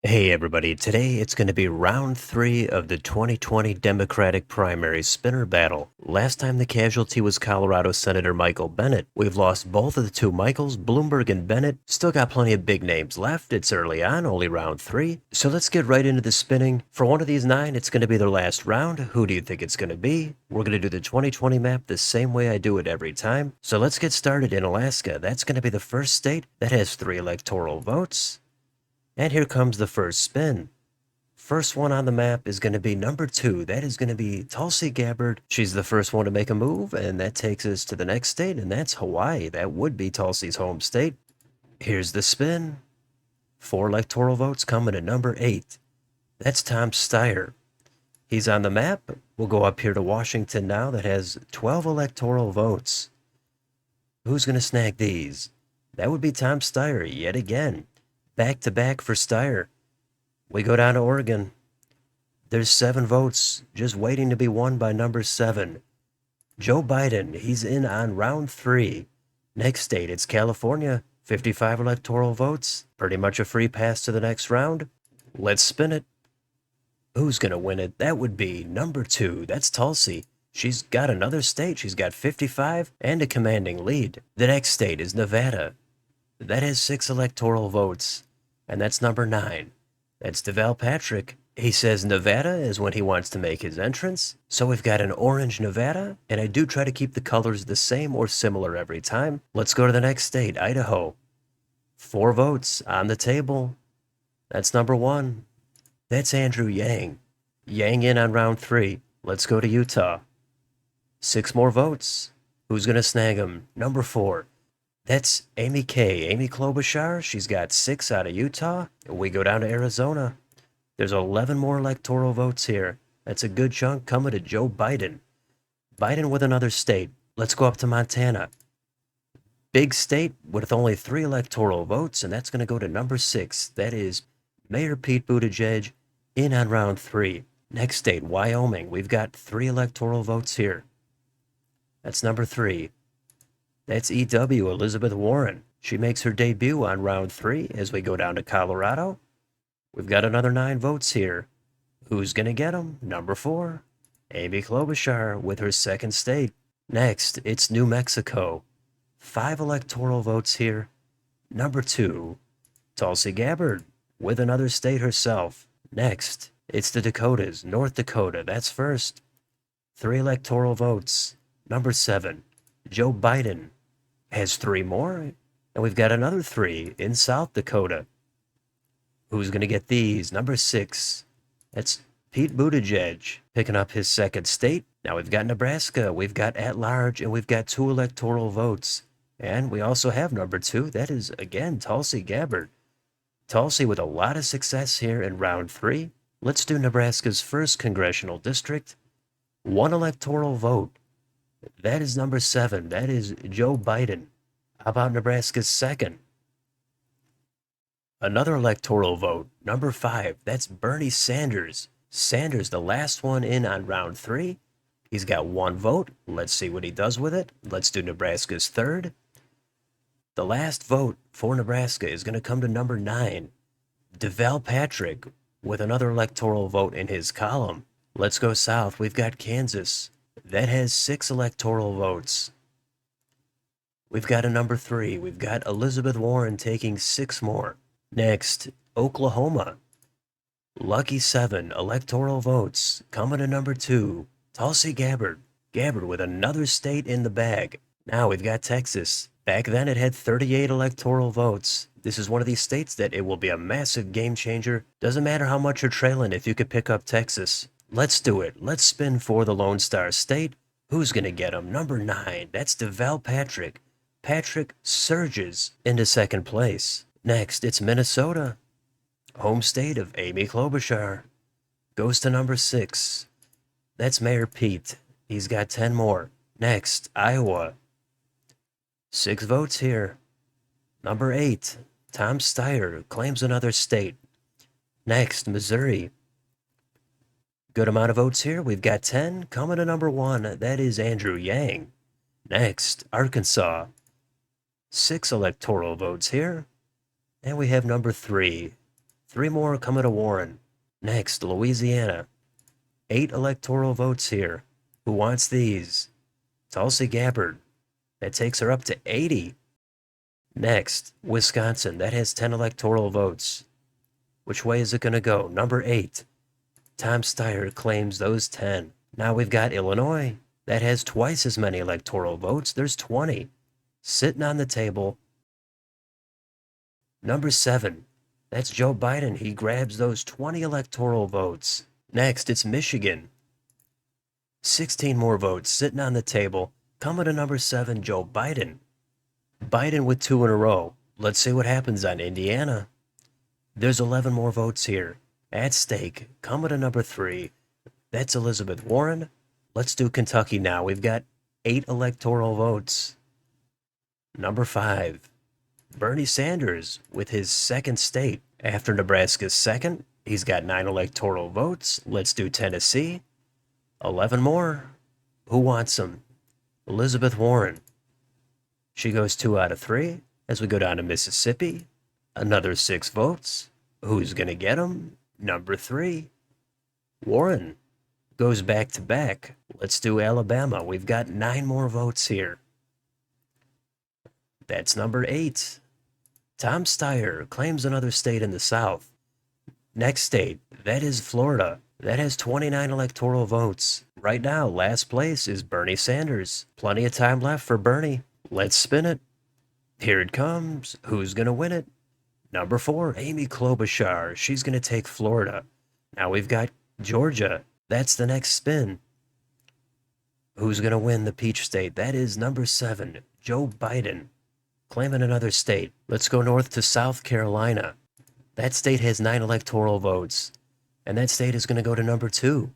Hey everybody, today it's going to be round 3 of the 2020 Democratic primary spinner battle. Last time the casualty was Colorado Senator Michael Bennet. We've lost both of the two Michaels, Bloomberg and Bennet. Still got plenty of big names left. It's early on, only round 3. So let's get right into the spinning. For one of these 9, it's going to be their last round. Who do you think it's going to be? We're going to do the 2020 map the same way I do it every time. So let's get started in Alaska. That's going to be the first state that has 3 electoral votes. And here comes the first spin. First one on the map is going to be number 2. That is going to be Tulsi Gabbard. She's the first one to make a move, and that takes us to the next state, and that's Hawaii. That would be Tulsi's home state. Here's the spin. 4 electoral votes coming to number 8. That's Tom Steyer. He's on the map. We'll go up here to Washington now. That has 12 electoral votes. Who's going to snag these? That would be Tom Steyer yet again. Back to back for Steyer. We go down to Oregon. There's 7 votes just waiting to be won by number 7. Joe Biden, he's in on round 3. Next state, it's California. 55 electoral votes. Pretty much a free pass to the next round. Let's spin it. Who's going to win it? That would be number 2. That's Tulsi. She's got another state. She's got 55 and a commanding lead. The next state is Nevada. That has 6 electoral votes. And that's number 9. That's Deval Patrick. He says Nevada is when he wants to make his entrance. So we've got an orange Nevada, and I do try to keep the colors the same or similar every time. Let's go to the next state, Idaho. 4 votes on the table. That's number 1. That's Andrew Yang. Yang in on round 3. Let's go to Utah. 6 more votes. Who's going to snag him? Number 4. That's Amy Klobuchar. She's got 6 out of Utah. We go down to Arizona. There's 11 more electoral votes here. That's a good chunk coming to Joe Biden. Biden with another state. Let's go up to Montana. Big state with only 3 electoral votes, and that's going to go to number 6. That is Mayor Pete Buttigieg in on round 3. Next state, Wyoming. We've got 3 electoral votes here. That's number 3. That's EW, Elizabeth Warren. She makes her debut on round 3 as we go down to Colorado. We've got another 9 votes here. Who's going to get them? Number 4. Amy Klobuchar with her second state. Next, it's New Mexico. 5 electoral votes here. Number 2. Tulsi Gabbard with another state herself. Next, it's the Dakotas, North Dakota. That's first. 3 electoral votes. Number 7. Joe Biden has 3 more, and we've got another 3 in South Dakota. Who's going to get these? Number 6. That's Pete Buttigieg picking up his second state. Now we've got Nebraska, we've got at-large, and we've got 2 electoral votes. And we also have number 2. That is, again, Tulsi Gabbard. Tulsi with a lot of success here in round 3. Let's do Nebraska's first congressional district. 1 electoral vote. That is number 7. That is Joe Biden. How about Nebraska's second? Another electoral vote. Number 5. That's Bernie Sanders. Sanders, the last one in on round 3. He's got 1 vote. Let's see what he does with it. Let's do Nebraska's third. The last vote for Nebraska is going to come to number 9. Deval Patrick with another electoral vote in his column. Let's go south. We've got Kansas. That has 6 electoral votes. We've got a number 3. We've got Elizabeth Warren taking 6 more. Next, Oklahoma. Lucky 7 electoral votes. Coming to number 2. Tulsi Gabbard. Gabbard with another state in the bag. Now we've got Texas. Back then it had 38 electoral votes. This is one of these states that it will be a massive game changer. Doesn't matter how much you're trailing if you could pick up Texas. Let's do it. Let's spin for the Lone Star State. Who's going to get him? Number 9. That's Deval Patrick. Patrick surges into second place. Next, it's Minnesota. Home state of Amy Klobuchar. Goes to number 6. That's Mayor Pete. He's got 10 more. Next, Iowa. 6 votes here. Number 8. Tom Steyer claims another state. Next, Missouri. Good amount of votes here. We've got 10. Coming to number 1, that is Andrew Yang. Next, Arkansas. 6 electoral votes here. And we have number 3. 3 more coming to Warren. Next, Louisiana. 8 electoral votes here. Who wants these? Tulsi Gabbard. That takes her up to 80. Next, Wisconsin. That has 10 electoral votes. Which way is it going to go? Number 8. Tom Steyer claims those 10. Now we've got Illinois. That has twice as many electoral votes. There's 20. Sitting on the table. Number 7. That's Joe Biden. He grabs those 20 electoral votes. Next, it's Michigan. 16 more votes sitting on the table. Coming to number 7, Joe Biden. Biden with 2 in a row. Let's see what happens on Indiana. There's 11 more votes here. At stake, coming to number 3. That's Elizabeth Warren. Let's do Kentucky now. We've got 8 electoral votes. Number 5. Bernie Sanders with his second state. After Nebraska's second, he's got 9 electoral votes. Let's do Tennessee. 11 more. Who wants them? Elizabeth Warren. She goes 2 out of 3. As we go down to Mississippi, another 6 votes. Who's going to get them? Number 3. Warren goes back to back. Let's do Alabama. We've got 9 more votes here. That's number 8. Tom Steyer claims another state in the South. Next state, that is Florida. That has 29 electoral votes. Right now, last place is Bernie Sanders. Plenty of time left for Bernie. Let's spin it. Here it comes. Who's going to win it? Number 4, Amy Klobuchar. She's going to take Florida. Now we've got Georgia. That's the next spin. Who's going to win the Peach State? That is number 7, Joe Biden. Claiming another state. Let's go north to South Carolina. That state has 9 electoral votes. And that state is going to go to number 2.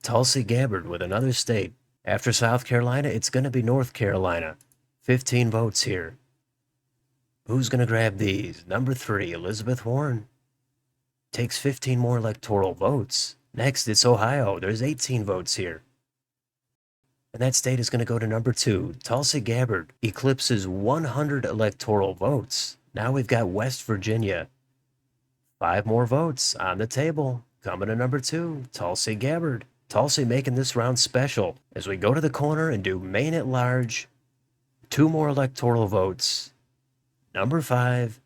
Tulsi Gabbard with another state. After South Carolina, it's going to be North Carolina. 15 votes here. Who's going to grab these? Number 3, Elizabeth Warren. Takes 15 more electoral votes. Next, it's Ohio. There's 18 votes here. And that state is going to go to number 2. Tulsi Gabbard eclipses 100 electoral votes. Now we've got West Virginia. 5 more votes on the table. Coming to number 2, Tulsi Gabbard. Tulsi making this round special. As we go to the corner and do Maine at large, 2 more electoral votes. Number 5,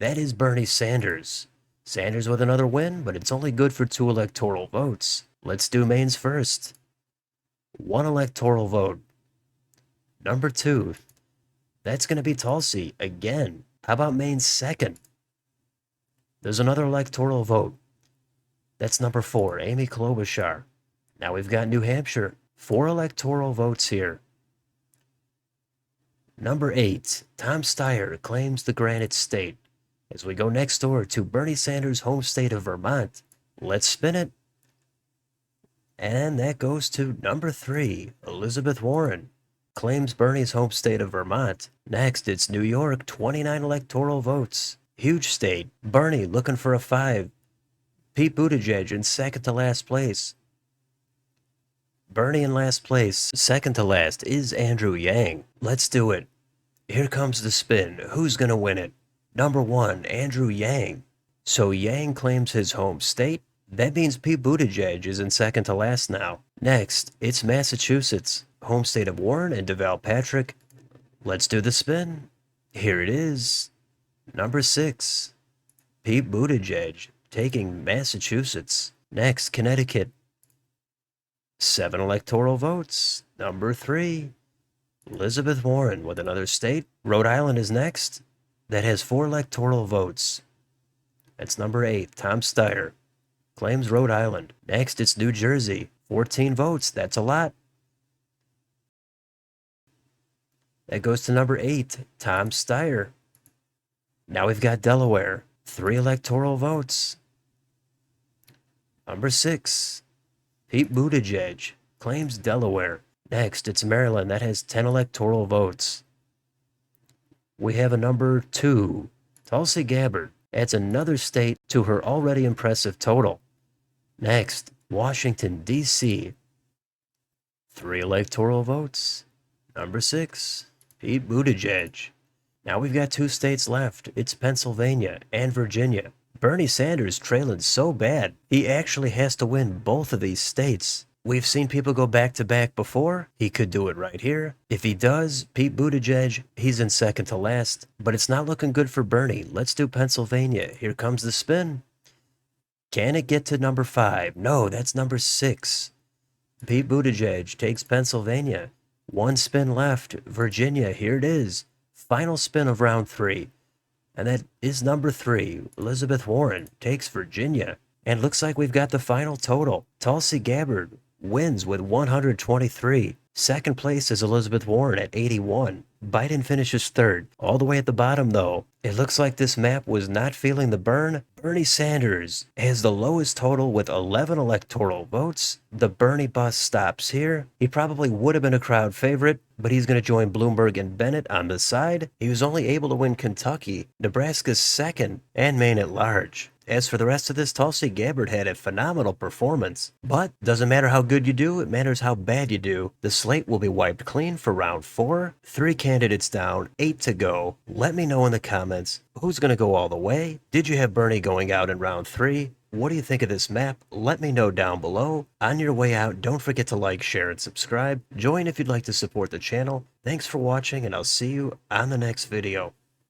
that is Bernie Sanders. Sanders with another win, but it's only good for 2 electoral votes. Let's do Maine's first. 1 electoral vote. Number 2, that's going to be Tulsi again. How about Maine's second? There's another electoral vote. That's number 4, Amy Klobuchar. Now we've got New Hampshire. 4 electoral votes here. Number 8, Tom Steyer claims the Granite State. As we go next door to Bernie Sanders' home state of Vermont, let's spin it. And that goes to number 3, Elizabeth Warren. Claims Bernie's home state of Vermont. Next, it's New York, 29 electoral votes. Huge state. Bernie looking for a 5. Pete Buttigieg in second to last place. Bernie in last place. Second to last is Andrew Yang. Let's do it. Here comes the spin. Who's going to win it? Number 1, Andrew Yang. So Yang claims his home state. That means Pete Buttigieg is in second to last now. Next, it's Massachusetts, home state of Warren and Deval Patrick. Let's do the spin. Here it is. Number 6, Pete Buttigieg taking Massachusetts. Next, Connecticut. 7 electoral votes. Number 3, Elizabeth Warren with another state. Rhode Island is next. That has 4 electoral votes. That's number 8, Tom Steyer. Claims Rhode Island. Next, it's New Jersey. 14 votes. That's a lot. That goes to number 8, Tom Steyer. Now we've got Delaware. 3 electoral votes. Number 6, Pete Buttigieg. Claims Delaware. Next, it's Maryland. That has 10 electoral votes. We have a number 2, Tulsi Gabbard. Adds another state to her already impressive total. Next, Washington, D.C. 3 electoral votes. Number 6, Pete Buttigieg. Now we've got 2 states left. It's Pennsylvania and Virginia. Bernie Sanders trailing so bad, he actually has to win both of these states. We've seen people go back to back before. He could do it right here. If he does, Pete Buttigieg, he's in second to last. But it's not looking good for Bernie. Let's do Pennsylvania. Here comes the spin. Can it get to number 5? No, that's number 6. Pete Buttigieg takes Pennsylvania. One spin left. Virginia, here it is. Final spin of round 3. And that is number 3. Elizabeth Warren takes Virginia. And looks like we've got the final total. Tulsi Gabbard wins with 123. Second place is Elizabeth Warren at 81. Biden finishes third. All the way at the bottom, though, it looks like this map was not feeling the burn. Bernie Sanders has the lowest total with 11 electoral votes. The Bernie bus stops here. He probably would have been a crowd favorite, but he's going to join Bloomberg and Bennett on the side. He was only able to win Kentucky, Nebraska's second, and Maine at large. As for the rest of this, Tulsi Gabbard had a phenomenal performance. But doesn't matter how good you do, it matters how bad you do. The slate will be wiped clean for round 4. 3 candidates down, 8 to go. Let me know in the comments, who's going to go all the way? Did you have Bernie going out in round 3? What do you think of this map? Let me know down below. On your way out, don't forget to like, share, and subscribe. Join if you'd like to support the channel. Thanks for watching, and I'll see you on the next video.